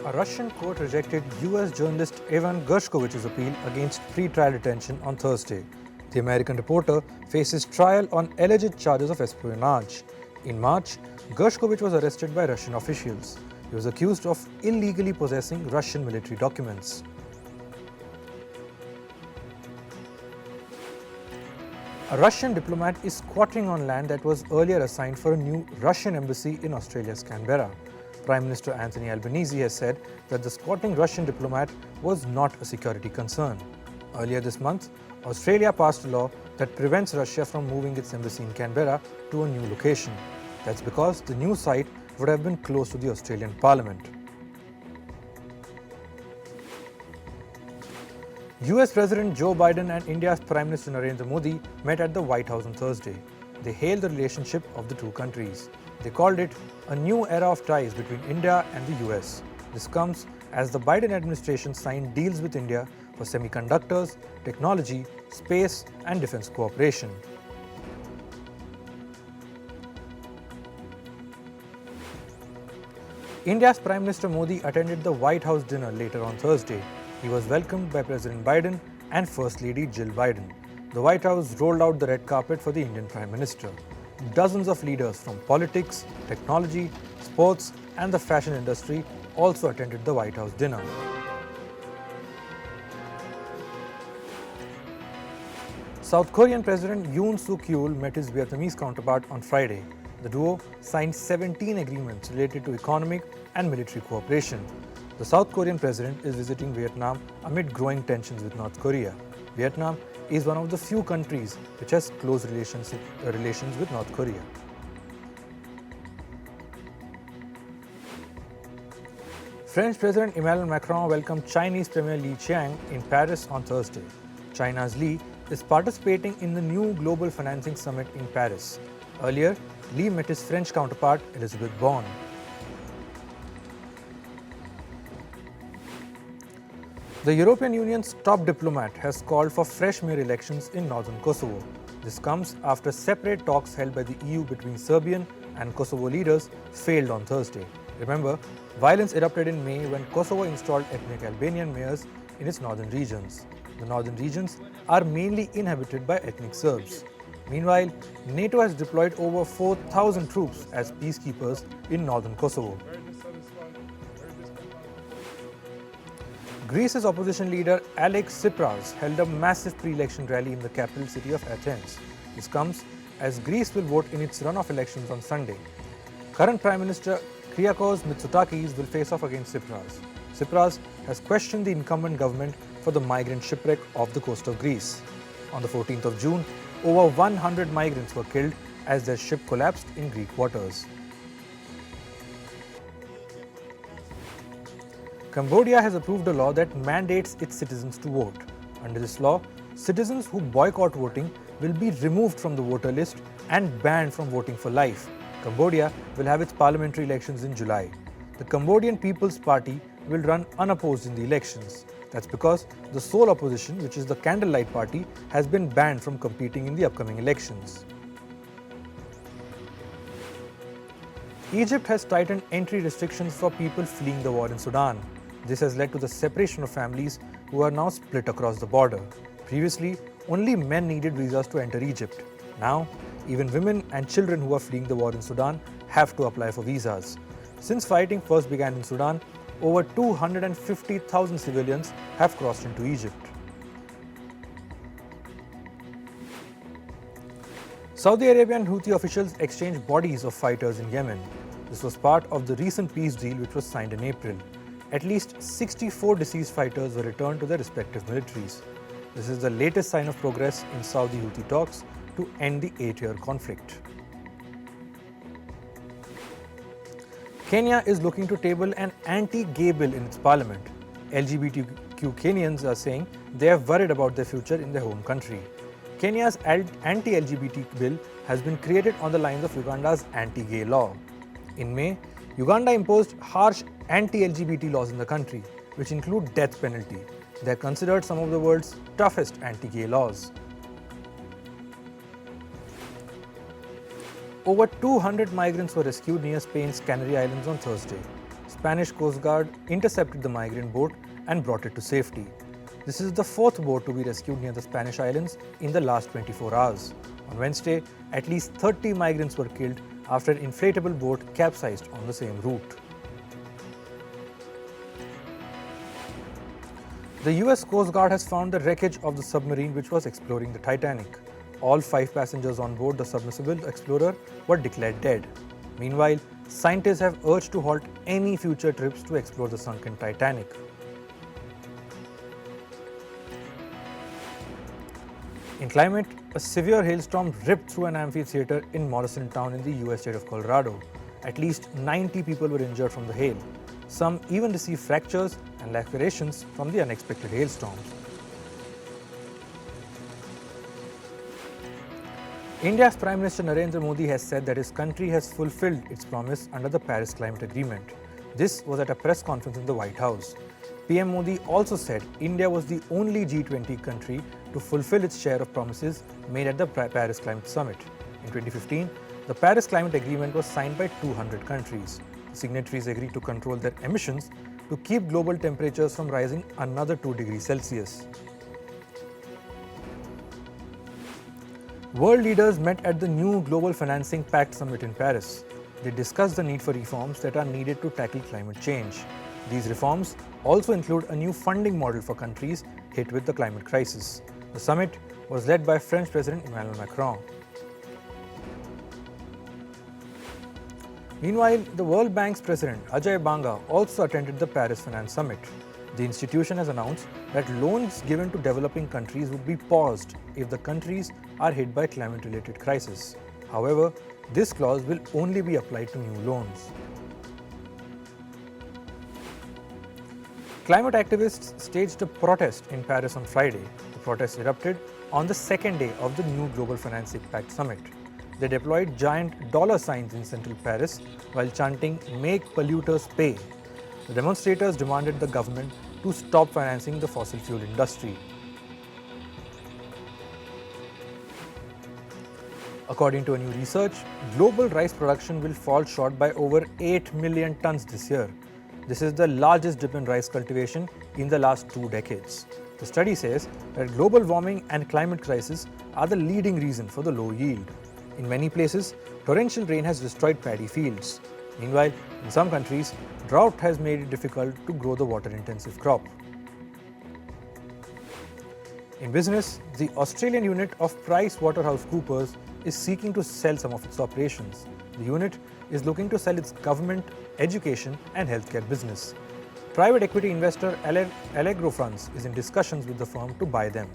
A Russian court rejected US journalist Evan Gershkovich's appeal against pre-trial detention on Thursday. The American reporter faces trial on alleged charges of espionage. In March, Gershkovich was arrested by Russian officials. He was accused of illegally possessing Russian military documents. A Russian diplomat is squatting on land that was earlier assigned for a new Russian embassy in Australia's Canberra. Prime Minister Anthony Albanese has said that the squatting Russian diplomat was not a security concern. Earlier this month, Australia passed a law that prevents Russia from moving its embassy in Canberra to a new location. That's because the new site would have been close to the Australian Parliament. US President Joe Biden and India's Prime Minister Narendra Modi met at the White House on Thursday. They hailed the relationship of the two countries. They called it a new era of ties between India and the US. This comes as the Biden administration signed deals with India for semiconductors, technology, space, and defense cooperation. India's Prime Minister Modi attended the White House dinner later on Thursday. He was welcomed by President Biden and First Lady Jill Biden. The White House rolled out the red carpet for the Indian Prime Minister. Dozens of leaders from politics, technology, sports, and the fashion industry also attended the White House dinner. South Korean President Yoon Yeol met his Vietnamese counterpart on Friday. The duo signed 17 agreements related to economic and military cooperation. The South Korean president is visiting Vietnam amid growing tensions with North Korea. Vietnam is one of the few countries which has close relations with North Korea. French President Emmanuel Macron welcomed Chinese Premier Li Keqiang in Paris on Thursday. China's Li is participating in the new Global Financing Summit in Paris. Earlier, Li met his French counterpart Elizabeth Borne. The European Union's top diplomat has called for fresh mayor elections in northern Kosovo. This comes after separate talks held by the EU between Serbian and Kosovo leaders failed on Thursday. Remember, violence erupted in May when Kosovo installed ethnic Albanian mayors in its northern regions. The northern regions are mainly inhabited by ethnic Serbs. Meanwhile, NATO has deployed over 4,000 troops as peacekeepers in northern Kosovo. Greece's opposition leader Alex Tsipras held a massive pre-election rally in the capital city of Athens. This comes as Greece will vote in its runoff elections on Sunday. Current Prime Minister Kyriakos Mitsotakis will face off against Tsipras. Tsipras has questioned the incumbent government for the migrant shipwreck off the coast of Greece. On the 14th of June, over 100 migrants were killed as their ship collapsed in Greek waters. Cambodia has approved a law that mandates its citizens to vote. Under this law, citizens who boycott voting will be removed from the voter list and banned from voting for life. Cambodia will have its parliamentary elections in July. The Cambodian People's Party will run unopposed in the elections. That's because the sole opposition, which is the Candlelight Party, has been banned from competing in the upcoming elections. Egypt has tightened entry restrictions for people fleeing the war in Sudan. This has led to the separation of families who are now split across the border. Previously, only men needed visas to enter Egypt. Now, even women and children who are fleeing the war in Sudan have to apply for visas. Since fighting first began in Sudan, over 250,000 civilians have crossed into Egypt. Saudi Arabian Houthi officials exchanged bodies of fighters in Yemen. This was part of the recent peace deal which was signed in April. At least 64 deceased fighters were returned to their respective militaries. This is the latest sign of progress in Saudi Houthi talks to end the 8-year conflict. Kenya is looking to table an anti-gay bill in its parliament. LGBTQ Kenyans are saying they are worried about their future in their home country. Kenya's anti-LGBT bill has been created on the lines of Uganda's anti-gay law. In May, Uganda imposed harsh anti-LGBT laws in the country, which include death penalty. They are considered some of the world's toughest anti-gay laws. Over 200 migrants were rescued near Spain's Canary Islands on Thursday. Spanish Coast Guard intercepted the migrant boat and brought it to safety. This is the fourth boat to be rescued near the Spanish islands in the last 24 hours. On Wednesday, at least 30 migrants were killed after an inflatable boat capsized on the same route. The US Coast Guard has found the wreckage of the submarine which was exploring the Titanic. All 5 passengers on board the submersible explorer were declared dead. Meanwhile, scientists have urged to halt any future trips to explore the sunken Titanic. In climate, a severe hailstorm ripped through an amphitheater in Morrisontown in the US state of Colorado. At least 90 people were injured from the hail. Some even received fractures and lacerations from the unexpected hailstorms. India's Prime Minister Narendra Modi has said that his country has fulfilled its promise under the Paris Climate Agreement. This was at a press conference in the White House. PM Modi also said India was the only G20 country to fulfill its share of promises made at the Paris Climate Summit. In 2015, the Paris Climate Agreement was signed by 200 countries. The signatories agreed to control their emissions to keep global temperatures from rising another 2 degrees Celsius. World leaders met at the new Global Financing Pact Summit in Paris. They discussed the need for reforms that are needed to tackle climate change. These reforms also include a new funding model for countries hit with the climate crisis. The summit was led by French President Emmanuel Macron. Meanwhile, the World Bank's president Ajay Banga also attended the Paris Finance Summit. The institution has announced that loans given to developing countries would be paused if the countries are hit by climate-related crisis. However, this clause will only be applied to new loans. Climate activists staged a protest in Paris on Friday. The protest erupted on the second day of the new Global Financing Pact Summit. They deployed giant dollar signs in central Paris while chanting "Make polluters pay." The demonstrators demanded the government to stop financing the fossil fuel industry. According to a new research, global rice production will fall short by over 8 million tons this year. This is the largest dip in rice cultivation in the last 2 decades. The study says that global warming and climate crisis are the leading reason for the low yield. In many places, torrential rain has destroyed paddy fields. Meanwhile, in some countries, drought has made it difficult to grow the water-intensive crop. In business, the Australian unit of PricewaterhouseCoopers is seeking to sell some of its operations. The unit is looking to sell its government, education and healthcare business. Private equity investor Allegro Funds is in discussions with the firm to buy them.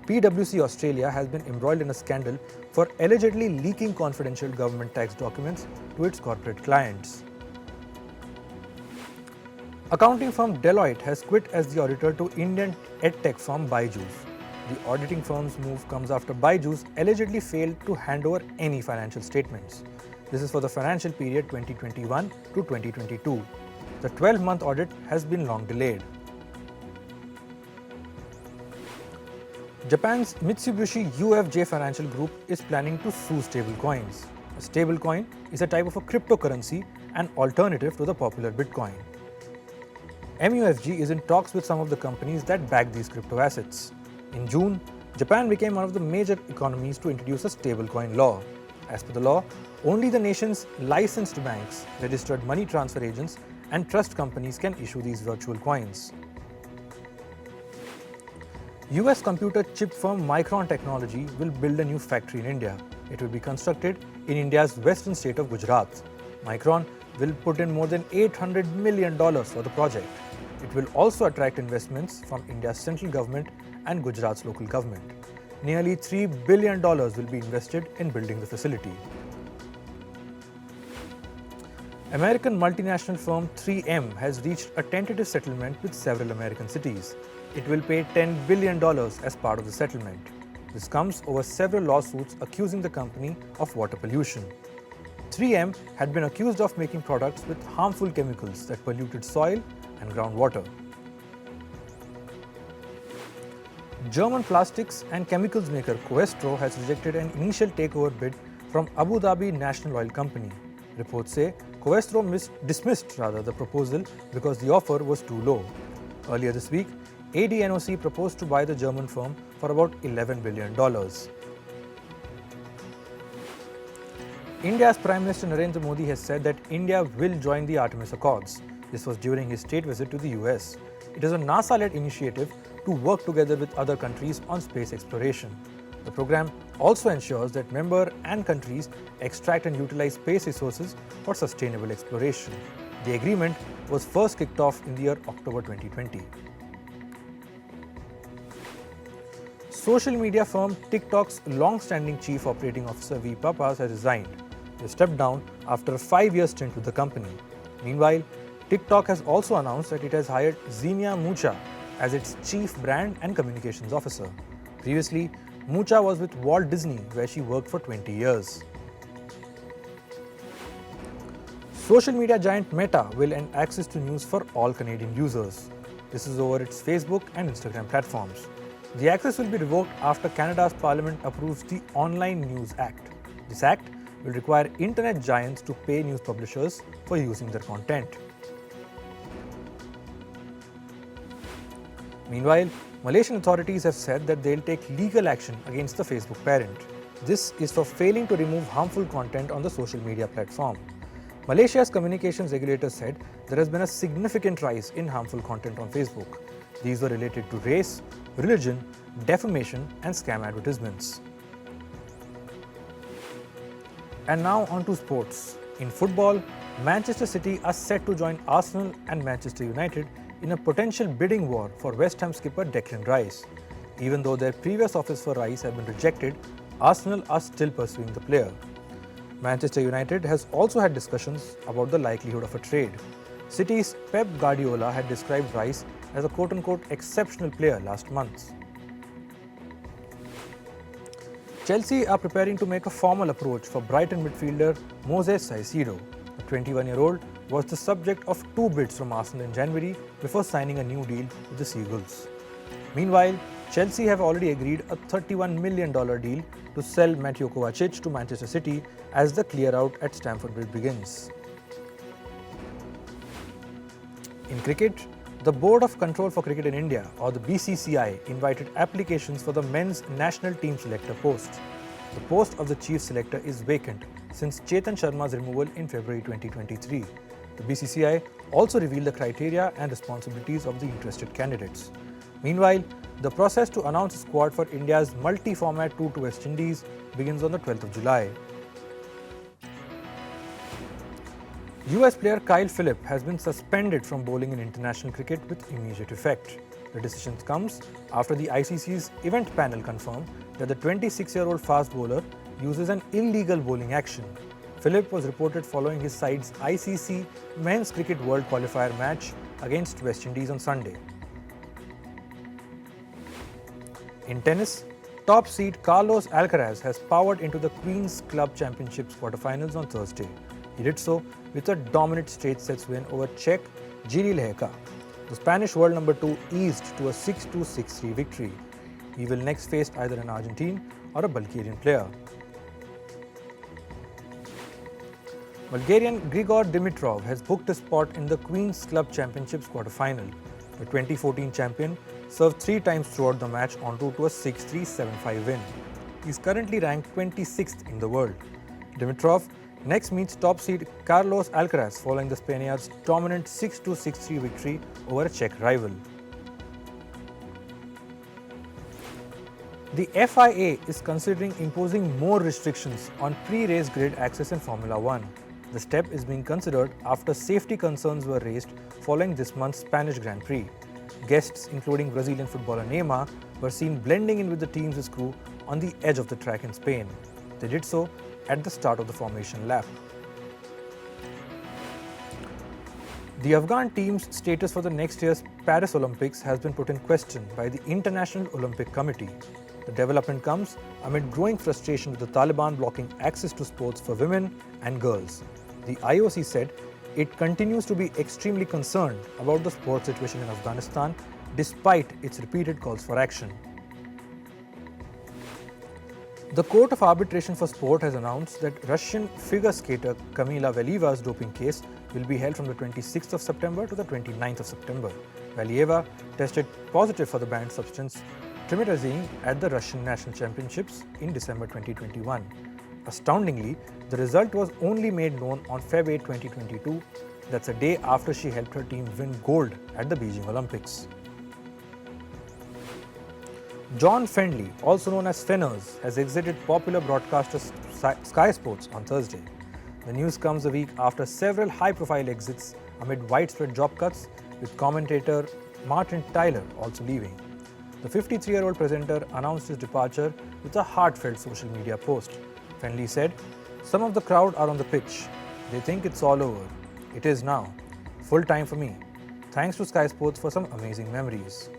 PwC Australia has been embroiled in a scandal for allegedly leaking confidential government tax documents to its corporate clients. Accounting firm Deloitte has quit as the auditor to Indian edtech firm Byju's. The auditing firm's move comes after Byju's allegedly failed to hand over any financial statements. This is for the financial period 2021 to 2022. The 12-month audit has been long delayed. Japan's Mitsubishi UFJ Financial Group is planning to sue stablecoins. A stablecoin is a type of a cryptocurrency and alternative to the popular Bitcoin. MUFG is in talks with some of the companies that back these crypto assets. In June, Japan became one of the major economies to introduce a stablecoin law. As per the law, only the nation's licensed banks, registered money transfer agents, and trust companies can issue these virtual coins. US computer chip firm Micron Technology will build a new factory in India. It will be constructed in India's western state of Gujarat. Micron will put in more than $800 million for the project. It will also attract investments from India's central government and Gujarat's local government. Nearly $3 billion will be invested in building the facility. American multinational firm 3M has reached a tentative settlement with several American cities. It will pay $10 billion as part of the settlement. This comes over several lawsuits accusing the company of water pollution. 3M had been accused of making products with harmful chemicals that polluted soil and groundwater. German plastics and chemicals maker Covestro has rejected an initial takeover bid from Abu Dhabi National Oil Company. Reports say Covestro dismissed the proposal because the offer was too low. Earlier this week, ADNOC proposed to buy the German firm for about $11 billion. India's Prime Minister Narendra Modi has said that India will join the Artemis Accords. This was during his state visit to the US. It is a NASA-led initiative to work together with other countries on space exploration. The program also ensures that member and countries extract and utilize space resources for sustainable exploration. The agreement was first kicked off in the year October 2020. Social media firm TikTok's long-standing chief operating officer V. Papas has resigned. He stepped down after a 5-year stint with the company. Meanwhile, TikTok has also announced that it has hired Xenia Mucha as its chief brand and communications officer. Previously, Mucha was with Walt Disney, where she worked for 20 years. Social media giant Meta will end access to news for all Canadian users. This is over its Facebook and Instagram platforms. The access will be revoked after Canada's Parliament approves the Online News Act. This act will require internet giants to pay news publishers for using their content. Meanwhile, Malaysian authorities have said that they'll take legal action against the Facebook parent. This is for failing to remove harmful content on the social media platform. Malaysia's communications regulator said there has been a significant rise in harmful content on Facebook. These were related to race, religion, defamation, and scam advertisements. And now on to sports. In football, Manchester City are set to join Arsenal and Manchester United in a potential bidding war for West Ham skipper Declan Rice. Even though their previous offers for Rice have been rejected, Arsenal are still pursuing the player. Manchester United has also had discussions about the likelihood of a trade. City's Pep Guardiola had described Rice as a quote-unquote exceptional player last month. Chelsea are preparing to make a formal approach for Brighton midfielder Moses Cicero. The 21-year-old was the subject of 2 bids from Arsenal in January before signing a new deal with the Seagulls. Meanwhile, Chelsea have already agreed a $31 million deal to sell Mateo Kovacic to Manchester City as the clear-out at Stamford Bridge begins. In cricket, the Board of Control for Cricket in India, or the BCCI, invited applications for the Men's National Team Selector post. The post of the Chief Selector is vacant since Chetan Sharma's removal in February 2023. The BCCI also revealed the criteria and responsibilities of the interested candidates. Meanwhile, the process to announce a squad for India's multi-format tour to West Indies begins on the 12th of July. US player Kyle Phillip has been suspended from bowling in international cricket with immediate effect. The decision comes after the ICC's event panel confirmed that the 26-year-old fast bowler uses an illegal bowling action. Phillip was reported following his side's ICC Men's Cricket World Qualifier match against West Indies on Sunday. In tennis, top seed Carlos Alcaraz has powered into the Queen's Club Championships quarterfinals on Thursday. He did so with a dominant straight sets win over Czech Jiří Lehecka. The Spanish world number 2 eased to a 6-2, 6-3 victory. He will next face either an Argentine or a Bulgarian player. Bulgarian Grigor Dimitrov has booked a spot in the Queen's Club Championships quarterfinal. The 2014 champion served 3 times throughout the match en route to a 6-3, 7-5 win. He is currently ranked 26th in the world. Dimitrov next meets top seed Carlos Alcaraz following the Spaniard's dominant 6-2, 6-3 victory over a Czech rival. The FIA is considering imposing more restrictions on pre-race grid access in Formula One. The step is being considered after safety concerns were raised following this month's Spanish Grand Prix. Guests, including Brazilian footballer Neymar, were seen blending in with the team's crew on the edge of the track in Spain. They did so at the start of the formation lap. The Afghan team's status for the next year's Paris Olympics has been put in question by the International Olympic Committee. The development comes amid growing frustration with the Taliban blocking access to sports for women and girls. The IOC said it continues to be extremely concerned about the sports situation in Afghanistan despite its repeated calls for action. The Court of Arbitration for Sport has announced that Russian figure skater Kamila Valieva's doping case will be held from the 26th of September to the 29th of September. Valieva tested positive for the banned substance trimetazine at the Russian National Championships in December 2021. Astoundingly, the result was only made known on Feb 8, 2022. That's a day after she helped her team win gold at the Beijing Olympics. John Fendley, also known as Fenners, has exited popular broadcaster Sky Sports on Thursday. The news comes a week after several high-profile exits amid widespread job cuts, with commentator Martin Tyler also leaving. The 53-year-old presenter announced his departure with a heartfelt social media post. Fendley said, "Some of the crowd are on the pitch. They think it's all over. It is now. Full time for me. Thanks to Sky Sports for some amazing memories."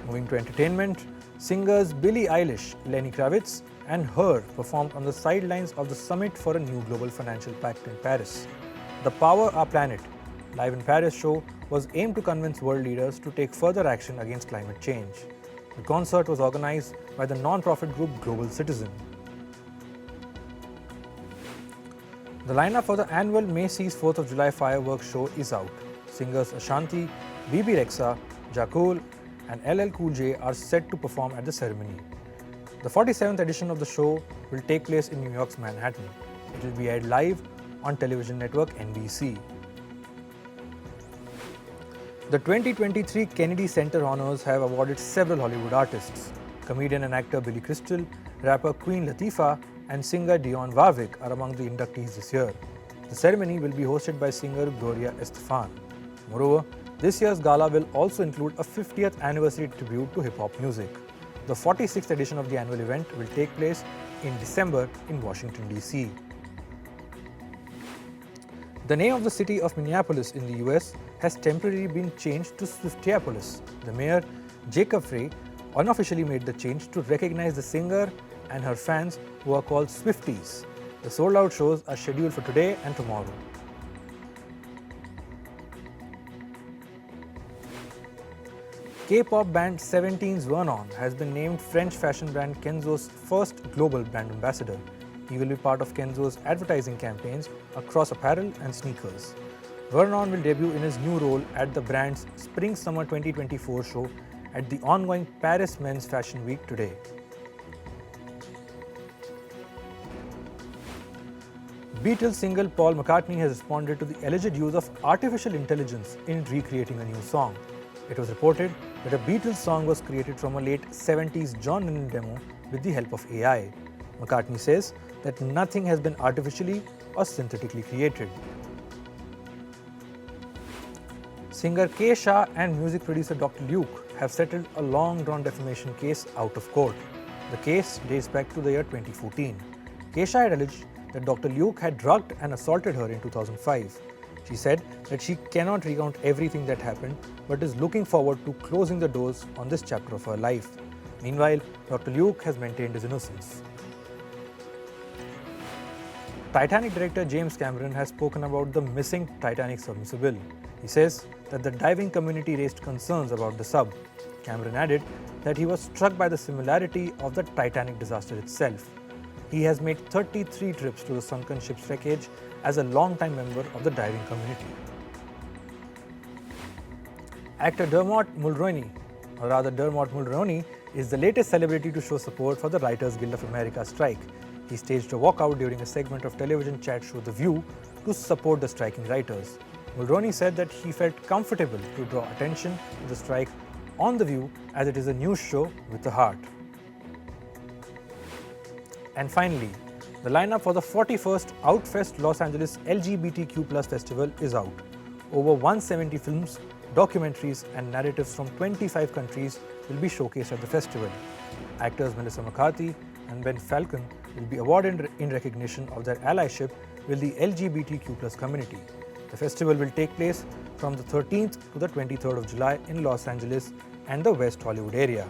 Moving to entertainment, singers Billie Eilish, Lenny Kravitz and Her performed on the sidelines of the summit for a new Global Financial Pact in Paris. The Power Our Planet Live in Paris show was aimed to convince world leaders to take further action against climate change. The concert was organized by the non-profit group Global Citizen. The lineup for the annual Macy's 4th of July fireworks show is out. Singers Ashanti, BB Rexa, Ja Rule, and LL Cool J are set to perform at the ceremony. The 47th edition of the show will take place in New York's Manhattan. It will be aired live on television network NBC. The 2023 Kennedy Center Honors have awarded several Hollywood artists. Comedian and actor Billy Crystal, rapper Queen Latifah, and singer Dionne Warwick are among the inductees this year. The ceremony will be hosted by singer Gloria Estefan. Moreover, this year's gala will also include a 50th anniversary tribute to hip-hop music. The 46th edition of the annual event will take place in December in Washington, D.C. The name of the city of Minneapolis in the US has temporarily been changed to Swiftiapolis. The mayor, Jacob Frey, unofficially made the change to recognize the singer and her fans who are called Swifties. The sold-out shows are scheduled for today and tomorrow. K-pop band 17's Vernon has been named French fashion brand Kenzo's first global brand ambassador. He will be part of Kenzo's advertising campaigns across apparel and sneakers. Vernon will debut in his new role at the brand's Spring-Summer 2024 show at the ongoing Paris Men's Fashion Week today. Beatles singer Paul McCartney has responded to the alleged use of artificial intelligence in recreating a new song. It was reported that a Beatles song was created from a late 70s John Lennon demo with the help of AI. McCartney says that nothing has been artificially or synthetically created. Singer K. Shah and music producer Dr. Luke have settled a long-drawn defamation case out of court. The case dates back to the year 2014. K. Shah had alleged that Dr. Luke had drugged and assaulted her in 2005. She said that she cannot recount everything that happened, but is looking forward to closing the doors on this chapter of her life. Meanwhile, Dr. Luke has maintained his innocence. Titanic director James Cameron has spoken about the missing Titanic submersible. He says that the diving community raised concerns about the sub. Cameron added that he was struck by the similarity of the Titanic disaster itself. He has made 33 trips to the sunken ship's wreckage as a long-time member of the diving community. Actor Dermot Mulroney is the latest celebrity to show support for the Writers Guild of America strike. He staged a walkout during a segment of television chat show The View to support the striking writers. Mulroney said that he felt comfortable to draw attention to the strike on The View as it is a news show with a heart. And finally, the lineup for the 41st Outfest Los Angeles LGBTQ+ festival is out. Over 170 films, documentaries and narratives from 25 countries will be showcased at the festival. Actors Melissa McCarthy and Ben Falcon will be awarded in recognition of their allyship with the LGBTQ+ community. The festival will take place from the 13th to the 23rd of July in Los Angeles and the West Hollywood area.